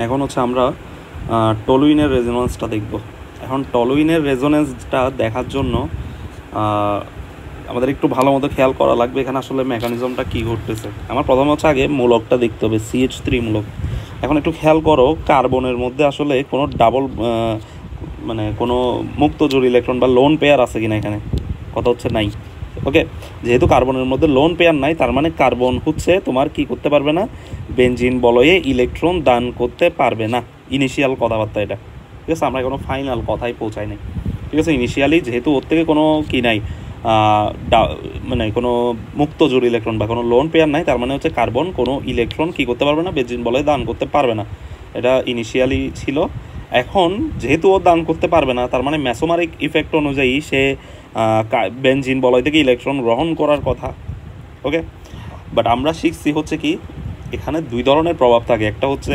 এখন হচ্ছে আমরা টলুইনের রেজোনেন্সটা দেখব। এখন টলুইনের রেজোনেন্সটা দেখার জন্য আমাদের একটু ভালো মতো খেয়াল করা লাগবে এখানে আসলে মেকানিজমটা কী ঘটতেছে। আমার প্রথম হচ্ছে আগে মূলকটা দেখতে হবে, CH3 মূলক। এখন একটু খেয়াল করো, কার্বনের মধ্যে আসলে কোনো ডাবল মানে কোনো মুক্ত জোড় ইলেকট্রন বা লোন পেয়ার আছে কিনা এখানে, কথা হচ্ছে নাই। ওকে, যেহেতু কার্বনের মধ্যে লোন পেয়ার নাই, তার মানে কার্বন হচ্ছে তোমার কি করতে পারবে না, বেনজিন বলয়ে ইলেকট্রন দান করতে পারবে না। ইনিশিয়াল কথাবার্তা এটা, ঠিক আছে, আমরা কোনো ফাইনাল কথাই পৌঁছাই নাই। ঠিক আছে, ইনিশিয়ালি যেহেতু ওর থেকে কোনো কি নাই, মানে কোনো মুক্ত জোড় ইলেকট্রন বা কোনো লোন পেয়ার নাই, তার মানে হচ্ছে কার্বন কোনো ইলেকট্রন কি করতে পারবে না, বেনজিন বলয়ে দান করতে পারবে না। এটা ইনিশিয়ালি ছিল। এখন যেহেতু ও দান করতে পারবে না, তার মানে ম্যাসোমারিক ইফেক্ট অনুযায়ী সে বেনজিন বলয় থেকে ইলেকট্রন গ্রহণ করার কথা। ওকে, বাট আমরা শিখছি হচ্ছে কি, এখানে দুই ধরনের প্রভাব থাকে, একটা হচ্ছে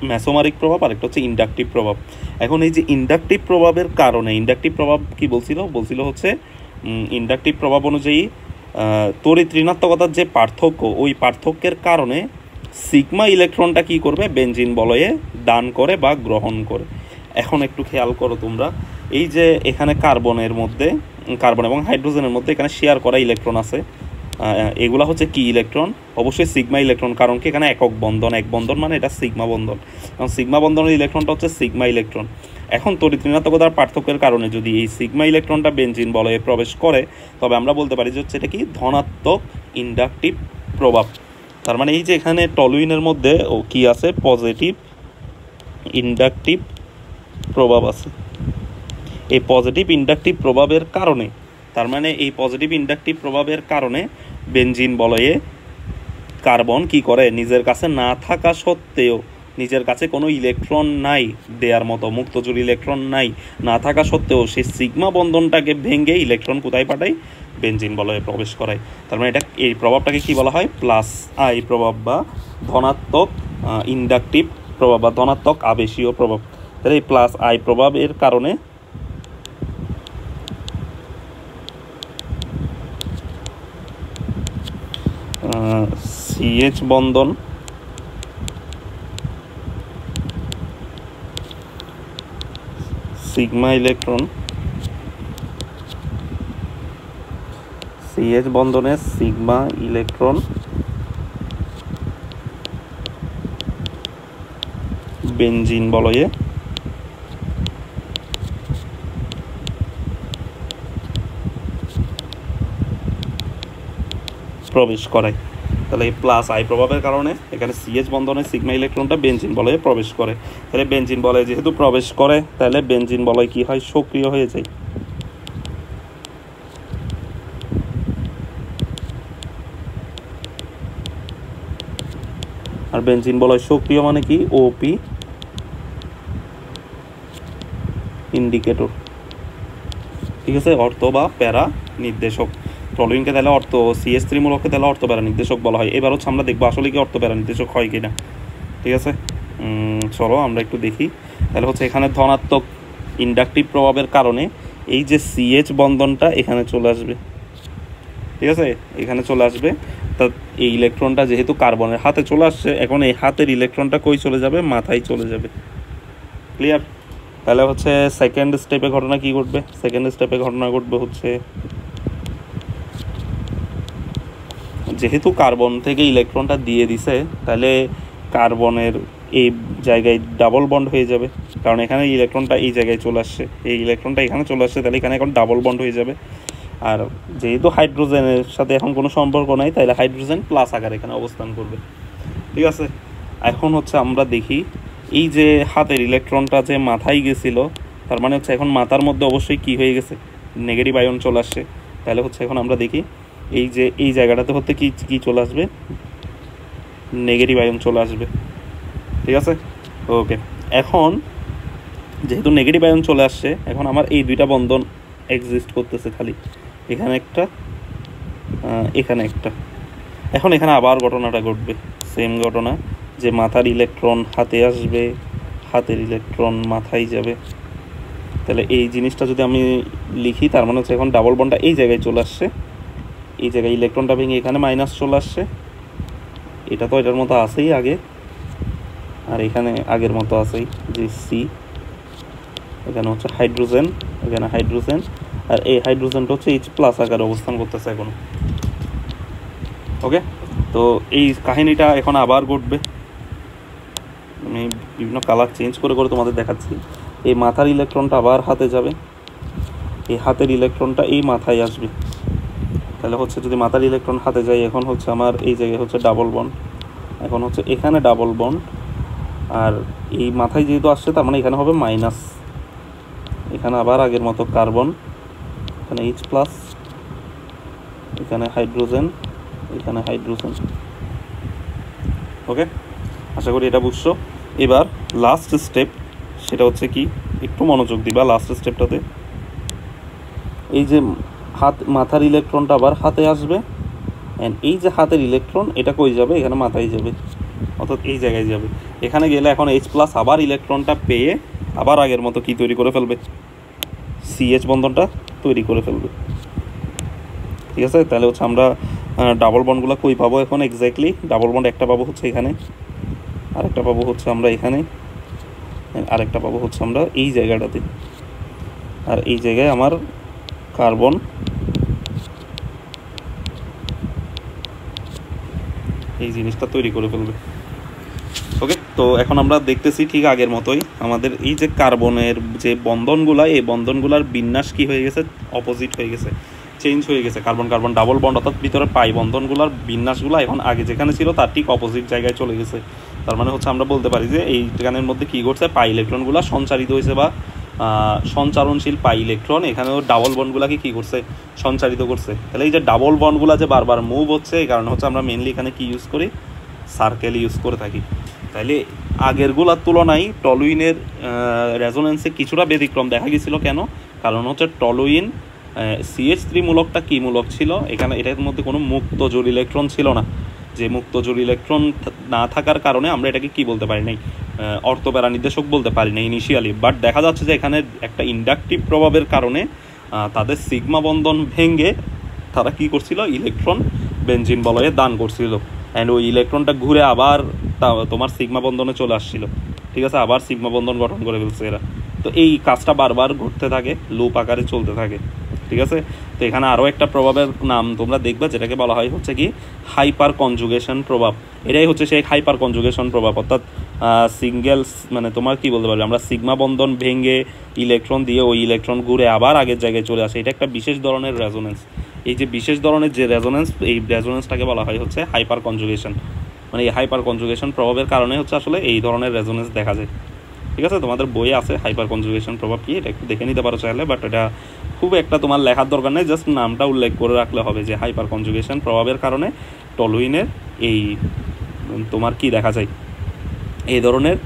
ম্যাসোমারিক প্রভাব আর একটা হচ্ছে ইন্ডাকটিভ প্রভাব। এখন এই যে ইন্ডাকটিভ প্রভাবের কারণে, ইন্ডাকটিভ প্রভাব কি বলছিল হচ্ছে ইন্ডাকটিভ প্রভাব অনুযায়ী তড়িৎ ঋণাত্মকতার যে পার্থক্য, ওই পার্থক্যের কারণে সিগমা ইলেকট্রনটা কি করবে, বেনজিন বলয়ে দান করে বা গ্রহণ করে। এখন একটু খেয়াল করো তোমরা, এই যে এখানে কার্বনের মধ্যে, কার্বন এবং হাইড্রোজেনের মধ্যে এখানে শেয়ার করা ইলেকট্রন আছে, এগুলা হচ্ছে কি ইলেকট্রন, অবশ্যই সিগমা ইলেকট্রন, কারণ কি এখানে একক বন্ধন, এক বন্ধন মানে এটা সিগমা বন্ধন, কারণ সিগমা বন্ধনের ইলেকট্রনটা হচ্ছে সিগমা ইলেকট্রন। এখন তড়িৎ ঋণাত্মকতার পার্থক্যের কারণে যদি এই সিগমা ইলেকট্রনটা বেনজিন বলয়ে প্রবেশ করে, তবে আমরা বলতে পারি যে হচ্ছে এটা কি ধনাত্মক ইন্ডাকটিভ প্রভাব। তার মানে এই যে এখানে টলুইনের মধ্যে ও কি আছে, পজিটিভ ইন্ডাকটিভ প্রভাব আছে। এই পজিটিভ ইন্ডাকটিভ প্রভাবের কারণে, তার মানে এই পজিটিভ ইন্ডাকটিভ প্রভাবের কারণে বেনজিন বলয়ে কার্বন কি করে, নিজের কাছে না থাকা সত্ত্বেও, নিজের কাছে কোনো ইলেকট্রন নাই দেওয়ার মতো, মুক্তজোড় ইলেকট্রন নাই, না থাকা সত্ত্বেও সে সিগমা বন্ধনটাকে ভেঙে ইলেকট্রন কোথায় পাঠায়, বেনজিন বলয়ে প্রবেশ করায়। তার মানে এটা, এই প্রভাবটাকে কি বলা হয়, প্লাস আই প্রভাব বা ধনাত্মক ইন্ডাকটিভ প্রভাব বা ধনাত্মক আবেশীয় প্রভাব। তাহলে এই প্লাস আই প্রভাবের কারণে CH বন্ধন সিগমা ইলেকট্রন, CH বন্ধনে সিগমা ইলেকট্রন বেনজিন বলয়ে প্রবেশ করায়। তাহলে এই প্লাস আই প্রভাবের কারণে এখানে CH বন্ধনে সিগমা ইলেকট্রনটা বেনজিন বলয়ে প্রবেশ করে। তাহলে বেনজিন বলয়ে যেহেতু প্রবেশ করে, তাহলে বেনজিন বলয় কি হয়, সক্রিয় হয়ে যায়। আর বেনজিন বলয় সক্রিয় মানে কি, ওপি ইন্ডিকেটর, ঠিক আছে, অর্থ বা প্যারা নির্দেশক। টলুইনকে তাহলে অর্থ, CH3 মূলককে তাহলে অর্থ প্যারা নির্দেশক বলা হয়। এবার হচ্ছে আমরা দেখবো আসলে কি অর্থ প্যারা নির্দেশক হয় কিনা। ঠিক আছে, চলো আমরা একটু দেখি। তাহলে হচ্ছে এখানে ধনাত্মক ইন্ডাকটিভ প্রভাবের কারণে এই যে CH বন্ধনটা এখানে চলে আসবে, ঠিক আছে, এখানে চলে আসবে। তা এই ইলেকট্রনটা যেহেতু কার্বনের হাতে চলে আসছে, এখন এই হাতের ইলেকট্রনটা কই চলে যাবে, মাথায় চলে যাবে। ক্লিয়ার? তাহলে হচ্ছে সেকেন্ড স্টেপে ঘটনা কি ঘটবে, সেকেন্ড স্টেপে ঘটনা ঘটবে হচ্ছে, যেহেতু কার্বন থেকে ইলেকট্রনটা দিয়ে দিছে, তাহলে কার্বনের এই জায়গায় ডাবল বন্ড হয়ে যাবে, কারণ এখানে ইলেকট্রনটা এই জায়গায় চলে আসছে, এই ইলেকট্রনটা এখানে চলে আসছে, তাহলে এখানে এখন ডাবল বন্ড হয়ে যাবে। আর যেহেতু হাইড্রোজেনের সাথে এখন কোনো সম্পর্ক নাই, তাহলে হাইড্রোজেন প্লাস আকারে এখানে অবস্থান করবে। ঠিক আছে, এখন হচ্ছে আমরা দেখি এই যে হাতের ইলেকট্রনটা যে মাথায় গেছিল, তার মানে হচ্ছে এখন মাথার মধ্যে অবশ্যই কি হয়ে গেছে, নেগেটিভ আয়ন চলে আসছে। তাহলে হচ্ছে এখন আমরা দেখি এই যে এই জায়গাটাতে হতে কি কি চলে আসবে, নেগেটিভ আয়ন চলে আসবে। ঠিক আছে, ওকে। এখন যেহেতু নেগেটিভ আয়ন চলে আসছে, এখন আমার এই দুইটা বন্ধন এক্সিস্ট করতেছে, খালি এখানে একটা, এখানে একটা। এখন এখানে আবার ঘটনাটা ঘটবে, সেম ঘটনা, যে মাথার ইলেকট্রন হাতে আসবে, হাতের ইলেকট্রন মাথায় যাবে। তাহলে এই জিনিসটা যদি আমি লিখি, তার মানে হচ্ছে এখন ডাবল বন্ডটা এই জায়গায় চলে আসছে, এই জায়গায় ইলেকট্রনটা ভেঙে এখানে মাইনাস চলে আসছে। এটা তো এটার মতো আছেই আগে, আর এখানে আগের মতো আছেই যে সি, এখানে হচ্ছে হাইড্রোজেন, এখানে হাইড্রোজেন, আর এই হাইড্রোজেনটা হচ্ছে H+ আকারে অবস্থান করতেছে এখনো। ওকে, তো এই কাহিনীটা এখন আবার ঘটবে। আমি বিভিন্ন কালার চেঞ্জ করে করে তোমাদের দেখাচ্ছি। এই মাথার ইলেকট্রনটা আবার হাতে যাবে, এই হাতের ইলেকট্রনটা এই মাথায় আসবে। তাহলে হচ্ছে যদি মাথার ইলেকট্রন হাতে যায়, এখন হচ্ছে আমার এই জায়গায় হচ্ছে ডাবল বন্ড, এখন হচ্ছে এখানে ডাবল বন্ড, আর এই মাথায় যেহেতু আসছে তার মানে এখানে হবে মাইনাস। এখানে আবার আগের মতো কার্বন, এখানে H+, এখানে হাইড্রোজেন, এখানে হাইড্রোজেন। ওকে, আশা করি এটা বুঝছো। এবার লাস্ট স্টেপ, সেটা হচ্ছে কি, একটু মনোযোগ দিবা লাস্ট স্টেপটাতে। এই যে মাথার ইলেকট্রনটা আবার হাতে আসবে, অ্যান্ড এই যে হাতের ইলেকট্রন এটা কই যাবে, এখানে মাথায় যাবে, অর্থাৎ এই জায়গায় যাবে। এখানে গেলে এখন H+ আবার ইলেকট্রনটা পেয়ে আবার আগের মতো কি তৈরি করে ফেলবে, CH বন্ধনটা তৈরি করে ফেলবে। ঠিক আছে, তাহলে হচ্ছে আমরা ডাবল বন্ডগুলো কই পাবো এখন এক্স্যাক্টলি? ডাবল বন্ড একটা পাবো হচ্ছে এখানে, আরেকটা পাবো হচ্ছে আমরা এখানে, আরেকটা পাবো হচ্ছে আমরা এই জায়গাটাতে, আর এই জায়গায় আমার কার্বন, এই জিনিসটা তৈরি করে ফেলবে। ওকে, তো এখন আমরা দেখতেছি ঠিক আগের মতোই আমাদের এই যে কার্বনের যে বন্ধনগুলা, এই বন্ধনগুলার বিন্যাস কি হয়ে গেছে, অপোজিট হয়ে গেছে, চেঞ্জ হয়ে গেছে। কার্বন কার্বন ডাবল বন্ড অর্থাৎ ভিতরে পাই বন্ধনগুলার বিন্যাসগুলো এখন আগে যেখানে ছিল তার ঠিক অপোজিট জায়গায় চলে গেছে। তার মানে হচ্ছে আমরা বলতে পারি যে এই গানের মধ্যে কী ঘটছে, পাই ইলেকট্রনগুলো সঞ্চারিত হয়েছে বা সঞ্চারণশীল পাই ইলেকট্রন এখানেও ডাবল বন্ডগুলোকে কী করছে, সঞ্চারিত করছে। তাহলে এই যে ডাবল বন্ডগুলো যে বারবার মুভ হচ্ছে, এই কারণে হচ্ছে আমরা মেনলি এখানে কি ইউজ করি, সার্কেল ইউজ করে থাকি। তাইলে আগেরগুলোর তুলনায় টলুইনের রেজোনেন্সে কিছুটা ব্যতিক্রম দেখা গেছিলো। কেন? কারণ হচ্ছে টলুইন CH3 মূলকটা কী মূলক ছিল, এখানে এটার মধ্যে কোনো মুক্ত জোড় ইলেকট্রন ছিল না। যে মুক্ত জোড় ইলেকট্রন না থাকার কারণে আমরা এটাকে কি বলতে পারি নাই, অর্থপ্যারা নির্দেশক বলতে পারি না ইনিশিয়ালি। বাট দেখা যাচ্ছে যে এখানে একটা ইন্ডাকটিভ প্রভাবের কারণে তাদের সিগমা বন্ধন ভেঙে তারা কি করছিল, ইলেকট্রন বেনজিন বলয়ে দান করছিল, অ্যান্ড ওই ইলেকট্রনটা ঘুরে আবার তোমার সিগমা বন্ধনে চলে আসছিল। ঠিক আছে, আবার সিগমা বন্ধন গঠন করে ফেলছে এরা। তো এই কাজটা বারবার ঘটতে থাকে, লুপ আকারে চলতে থাকে। ঠিক আছে, তো এখানে আরও একটা প্রভাবের নাম তোমরা দেখবে, যেটাকে বলা হয় হচ্ছে কি হাইপার কনজুগেশন প্রভাব। এটাই হচ্ছে সেই হাইপার কনজুগেশন প্রভাব, অর্থাৎ সিঙ্গেল মানে তোমার কি বলতে পারবে, আমরা সিগমা বন্ধন ভেঙে ইলেকট্রন দিয়ে ওই ইলেকট্রন ঘুরে আবার আগের জায়গায় চলে আসে। এটা একটা বিশেষ ধরনের রেজোনেন্স। এই যে বিশেষ ধরনের যে রেজোনেন্স, এই রেজোনেন্সটাকে বলা হয় হচ্ছে হাইপার কনজুগেশন। মানে এই হাইপার কনজুগেশন প্রভাবের কারণে হচ্ছে আসলে এই ধরনের রেজোনেন্স দেখা যায়। ঠিক আছে, তোমাদের বইয়ে আছে হাইপার কনজুগেশন প্রভাব কি, এটা একটু দেখে নিতে পারো চাইলে, বাট এটা খুব একটা তোমার লেখার দরকার নেই, জাস্ট নামটা উল্লেখ করে রাখলে হবে যে হাইপার কনজুগেশন প্রভাবের কারণে টলুইনের এই তোমার কি দেখা যায়, এই ধরনের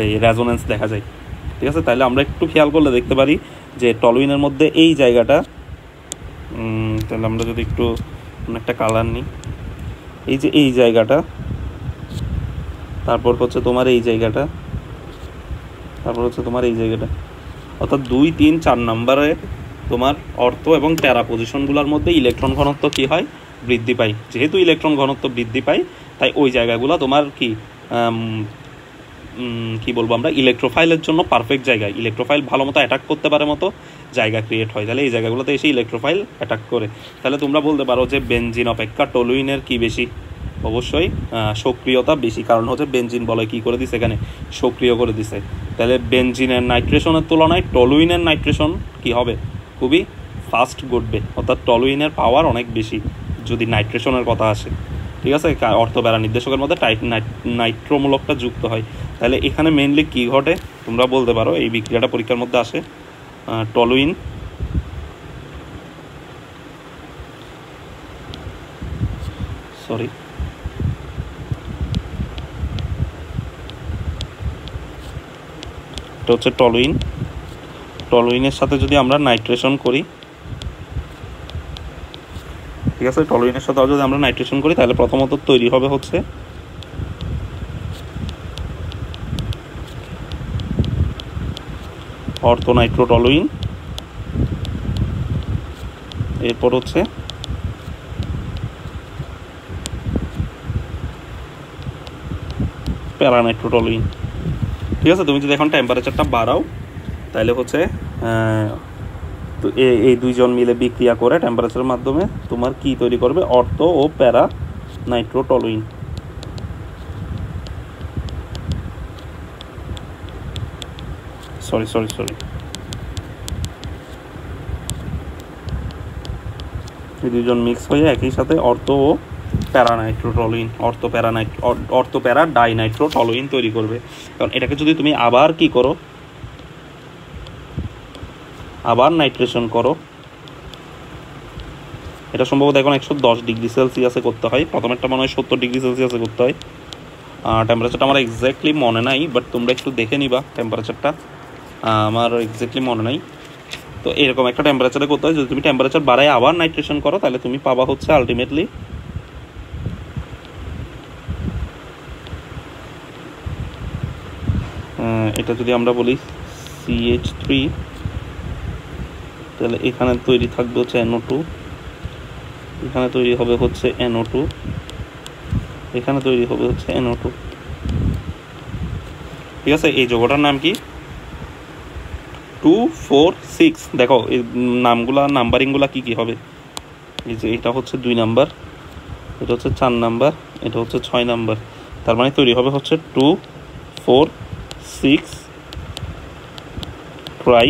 এই রেজোনেন্স দেখা যায়। ঠিক আছে, তাহলে আমরা একটু খেয়াল করলে দেখতে পারি যে টলুইনের মধ্যে এই জায়গাটা, তাহলে আমরা যদি একটু একটা কালার নিই, এই যে এই জায়গাটা, তারপর হচ্ছে তোমার এই জায়গাটা, তারপর হচ্ছে তোমার এই জায়গাটা, অর্থাৎ 2, 3, 4 নম্বরে তোমার অর্থ এবং প্যারা পজিশনগুলোর মধ্যে ইলেকট্রন ঘনত্ব কী হয়, বৃদ্ধি পায়। যেহেতু ইলেকট্রন ঘনত্ব বৃদ্ধি পায়, তাই ওই জায়গাগুলো তোমার কি বলবো আমরা, ইলেকট্রোফাইলের জন্য পারফেক্ট জায়গা, ইলেকট্রোফাইল ভালো মতো অ্যাটাক করতে পারে মতো জায়গা ক্রিয়েট হয়। তাহলে এই জায়গাগুলোতে এসে ইলেকট্রোফাইল অ্যাটাক করে। তাহলে তোমরা বলতে পারো যে বেনজিন অপেক্ষা টলুইনের কি বেশি, অবশ্যই সক্রিয়তা বেশি, কারণ হচ্ছে বেনজিন বলে কি করে দিছে, এখানে সক্রিয় করে দিছে। তাহলে বেনজিনের নাইট্রেশনের তুলনায় টলুইনের নাইট্রেশন কি হবে, খুবই ফাস্ট ঘটবে, অর্থাৎ টলুইনের পাওয়ার অনেক বেশি যদি নাইট্রেশনের কথা আসে। ঠিক আছে, অর্থপ্যারা নির্দেশকের মধ্যে নাইট্রোমূলকটা যুক্ত হয়। তাহলে এখানে মেইনলি কী ঘটে তোমরা বলতে পারো, এই বিক্রিয়াটা পরীক্ষার মধ্যে আসে, টলুইন এটা হচ্ছে টলুইনের সাথে যদি আমরা নাইট্রেশন করি, ঠিক আছে, টলুইনের সাথে যদি আমরা নাইট্রেশন করি তাহলে প্রথমত তৈরি হবে হচ্ছে অর্থোনাইট্রোটলুইন, এরপর হচ্ছে প্যারানাইট্রোটলুইন। ঠিক আছে। তুমি যদি এখন টেম্পারেচারটা বাড়াও তাহলে হচ্ছে তো এই দুইজন মিলে বিক্রিয়া করে টেম্পারেচারের মাধ্যমে তোমার কি তৈরি করবে, অর্থো ও প্যারা নাইট্রোটলুইন। সরি সরি সরি এই দুইজন মিক্স হয়ে একই সাথে অর্থো ও প্যারানাইট্রোটলুইন, অর্থো প্যারা ডাইনাইট্রোটলুইন তৈরি করবে। কারণ এটাকে যদি তুমি আবার কি করো, আবার নাইট্রেশন করো, এটা সম্ভবত এখন 110 ডিগ্রি সেলসিয়াসে করতে হয়, প্রথমেরটা মনে হয় 70 ডিগ্রি সেলসিয়াসে করতে হয়। টেম্পারেচারটা আমার এক্স্যাক্টলি মনে নাই, বাট তোমরা একটু দেখে নিবা টেম্পারেচারটা, আমার এক্স্যাক্টলি মনে নাই। তো এরকম একটা টেম্পারেচারে করতে হয়। যদি তুমি টেম্পারেচার বাড়ায় আবার নাইট্রেশন করো তাহলে তুমি পাবা হচ্ছে আলটিমেটলি এটা যদি আমরা বলি CH3, তাহলে এখানে তৈরি থাকবে হচ্ছে NO2, এখানে তৈরি হবে হচ্ছে NO2, এখানে তৈরি হবে হচ্ছে NO2। ঠিক আছে, এই যৌগটার নাম কি 246। দেখো এই নাম্বারিংগুলা কি কি হবে, এই যে এটা হচ্ছে 2 নাম্বার, এটা হচ্ছে 4 নাম্বার, এটা হচ্ছে 6 নাম্বার। তার মানে তৈরি হবে হচ্ছে 246 ট্রাই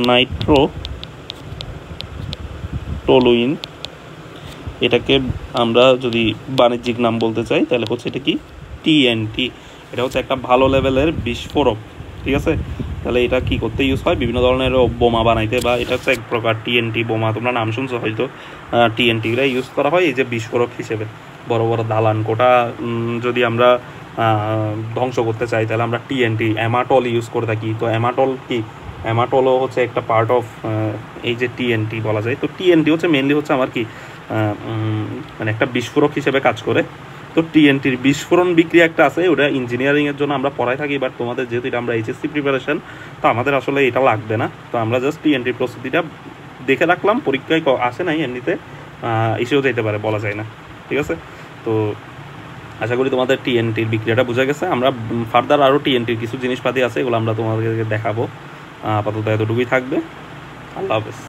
নাইট্রোটলুইন। এটাকে আমরা যদি বাণিজ্যিক নাম বলতে চাই তাহলে হচ্ছে এটা কি TNT। এটা হচ্ছে একটা ভালো লেভেলের বিস্ফোরক। ঠিক আছে, তাহলে এটা কি করতে ইউজ হয়, বিভিন্ন ধরনের বোমা বানাইতে, বা এটা হচ্ছে এক প্রকার TNT বোমা, তোমরা নাম শুনছো হয়তো। TNT-টা ইউজ করা হয় এই যে বিস্ফোরক হিসেবে। বড় বড় দালান কোটা যদি আমরা ধ্বংস করতে চাই তাহলে আমরা TNT অ্যামাটল ইউজ করে থাকি। তো অ্যামাটলও হচ্ছে একটা পার্ট অফ এই যে TNT বলা যায়। তো TNT হচ্ছে মেনলি হচ্ছে আমার কি মানে একটা বিস্ফোরক হিসেবে কাজ করে। তো TNTর বিস্ফোরণ বিক্রিয়া একটা আছে, ওটা ইঞ্জিনিয়ারিংয়ের জন্য আমরা পড়াই থাকি, বাট তোমাদের যেহেতু এটা আমরা HSC প্রিপারেশন, তো আমাদের আসলে এটা লাগবে না। তো আমরা জাস্ট TNT প্রস্তুতিটা দেখে রাখলাম, পরীক্ষায় আসে নাই, এমনিতে এসেও যেতে পারে, বলা যায় না। ঠিক আছে, তো আশা করি তোমাদের TNTর বিক্রিয়াটা বোঝা গেছে। আমরা ফার্দার আরও TNTর কিছু জিনিসপাতি আছে, এগুলো আমরা তোমাদেরকে দেখাবো। আপাতত এতটুকুই থাকবে। আল্লাহ হাফেজ।